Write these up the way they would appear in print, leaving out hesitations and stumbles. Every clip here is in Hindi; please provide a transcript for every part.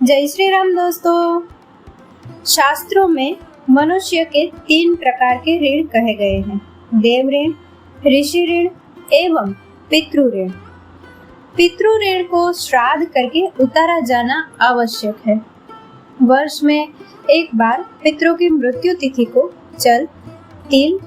जय श्री राम दोस्तों। शास्त्रों में मनुष्य के 3 प्रकार के ऋण कहे गए हैं, देव ऋण, ऋषि ऋण एवं पितृ ऋण। पितृ ऋण को श्राद्ध करके उतारा जाना आवश्यक है। वर्ष में एक बार पितरों की मृत्यु तिथि को जल, तिल,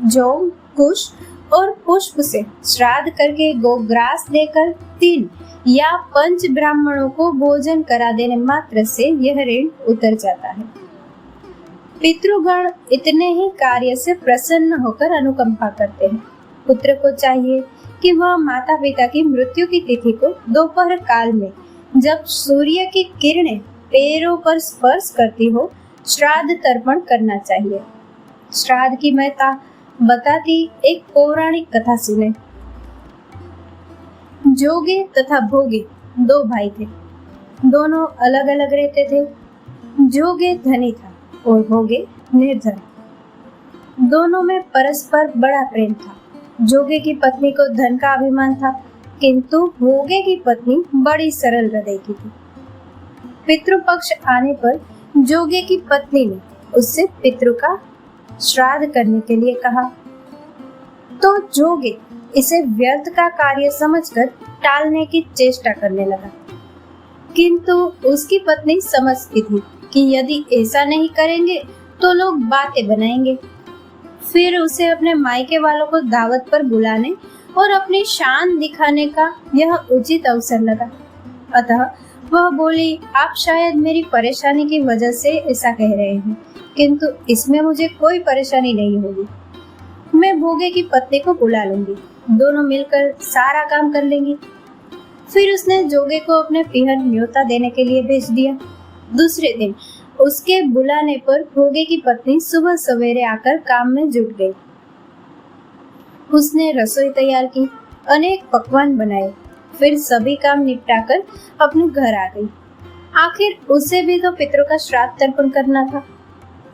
जौ, कुश और पुष्प से श्राद्ध करके गोग्रास देकर 3 या 5 ब्राह्मणों को भोजन करा देने मात्र से यह ऋण उतर जाता है। पितृगण इतने ही कार्य से प्रसन्न होकर अनुकंपा करते हैं। पुत्र को चाहिए कि वह माता पिता की मृत्यु की तिथि को दोपहर काल में, जब सूर्य की किरणें पैरों पर स्पर्श करती हो, श्राद्ध तर्पण करना चाहिए। श्राद्ध की महत्ता बताती एक पौराणिक कथा सुने। जोगे तथा भोगे 2 भाई थे। दोनों अलग अलग रहते थे। जोगे धनी था और भोगे निर्धन। दोनों में परस्पर बड़ा प्रेम था। जोगे की पत्नी को धन का अभिमान था, किंतु भोगे की पत्नी बड़ी सरल हृदय की थी। पितृपक्ष आने पर जोगे की पत्नी ने उससे पितृ का श्राद्ध करने के लिए कहा, तो जोगे इसे व्यर्थ का कार्य समझकर टालने की चेष्टा करने लगा। किंतु उसकी पत्नी समझती थी कि यदि ऐसा नहीं करेंगे तो लोग बातें बनाएंगे। फिर उसे अपने मायके वालों को दावत पर बुलाने और अपनी शान दिखाने का यह उचित अवसर लगा। अतः वह बोली, आप शायद मेरी परेशानी की वजह से ऐसा कह रहे हैं, किंतु इसमें मुझे कोई परेशानी नहीं होगी। मैं भोगे की पत्नी को बुला लूंगी, दोनों मिलकर सारा काम कर लेंगी। फिर उसने जोगे को अपने पीहर न्योता देने के लिए भेज दिया। दूसरे दिन उसके बुलाने पर भोगे की पत्नी सुबह सवेरे आकर काम में जुट गई। उसने रसोई तैयार की, अनेक पकवान बनाए, फिर सभी काम निपटाकर अपने घर आ गई। आखिर उसे भी तो पितरों का श्राद्ध तर्पण करना था।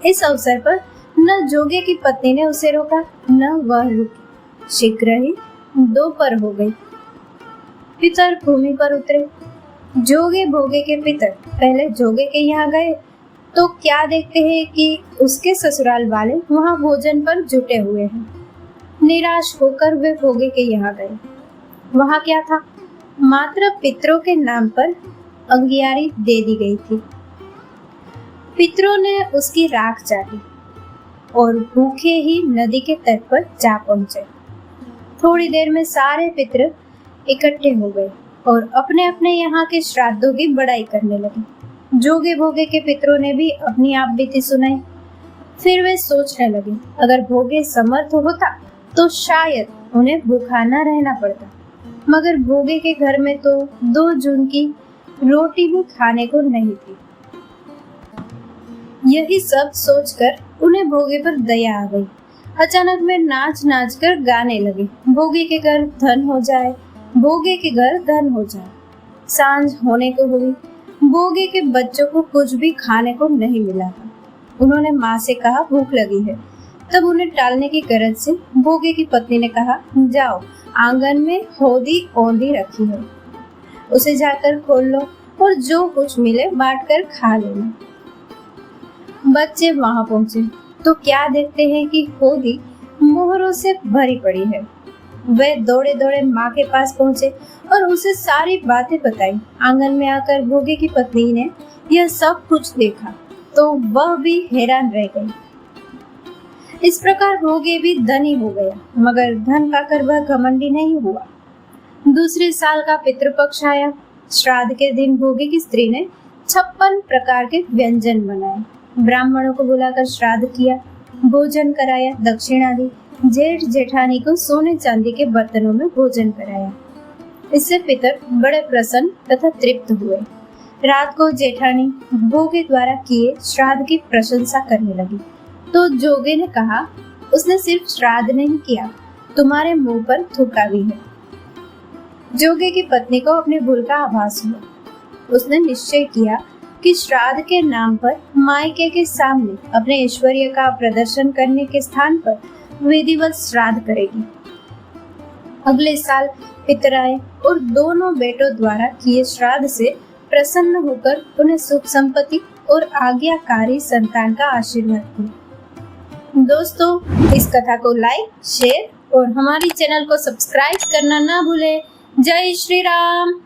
इस अवसर पर न जोगे की पत्नी ने उसे रोका, न वह रुकी। शीघ्र ही दोपहर हो गई। पितर भूमि पर उतरे। जोगे भोगे के पितर पहले जोगे के यहाँ गए तो क्या देखते हैं कि उसके ससुराल वाले वहाँ भोजन पर जुटे हुए हैं। निराश होकर वे भोगे के यहाँ गए। वहाँ क्या था? मात्र पितरों के नाम पर अंगियारी दे दी गई थी। पितरों ने उसकी राख चाटी और भूखे ही नदी के तट पर जा पहुंचे। थोड़ी देर में सारे पितर इकट्ठे हो गए और अपने अपने यहाँ के श्राद्धों की बड़ाई करने लगे। जोगे भोगे के पितरों ने भी अपनी आप बीती सुनाई। फिर वे सोचने लगे, अगर भोगे समर्थ होता तो शायद उन्हें भूखा न रहना पड़ता, मगर भोगे के घर में तो 2 जून की रोटी भी खाने को नहीं थी। यही सब सोचकर उन्हें भोगे पर दया आ गई। अचानक वे नाच नाच कर गाने लगे, भोगे के घर धन हो जाए, भोगे के घर धन हो जाए। सांझ होने को हुई। भोगे के बच्चों को कुछ भी खाने को नहीं मिला था। उन्होंने माँ से कहा, भूख लगी है। तब उन्हें टालने की गरज से भोगे की पत्नी ने कहा, जाओ, आंगन में होदी औंधी रखी है, उसे जाकर खोल लो और जो कुछ मिले बांट कर खा लेना। बच्चे वहां पहुंचे तो क्या देखते हैं कि होदी मोहरों से भरी पड़ी है। वे दौड़े दौड़े माँ के पास पहुंचे और उसे सारी बातें बताई। आंगन में आकर भोगे की पत्नी ने यह सब कुछ देखा तो वह भी हैरान रह गई। इस प्रकार भोगे भी धनी हो गया, मगर धन पाकर वह घमंडी नहीं हुआ। दूसरे साल का पितृपक्ष आया। श्राद्ध के दिन भोगे की स्त्री ने 56 प्रकार के व्यंजन बनाए। ब्राह्मणों को बुलाकर श्राद्ध किया, भोजन कराया, दक्षिणा दी। जेठ जेठानी को सोने चांदी के बर्तनों में भोजन कराया। इससे पितर बड़े प्रसन्न तथा तृप्त हुए। रात को जेठानी भोगे द्वारा किए श्राद्ध की प्रशंसा करने लगी तो जोगे ने कहा, उसने सिर्फ श्राद्ध नहीं किया, तुम्हारे मुंह पर थूका भी है। जोगे की पत्नी को अपनी भूल का आभास हुआ। उसने निश्चय किया कि श्राद्ध के नाम पर मायके के सामने अपने ऐश्वर्य का प्रदर्शन करने के स्थान पर विधिवत श्राद्ध करेगी। अगले साल पितर आए और दोनों बेटों द्वारा किए श्राद्ध से प्रसन्न होकर उन्हें सुख संपत्ति और आज्ञाकारी संतान का आशीर्वाद दिया। दोस्तों, इस कथा को लाइक, शेयर और हमारी चैनल को सब्सक्राइब करना ना भूलें। जय श्री राम।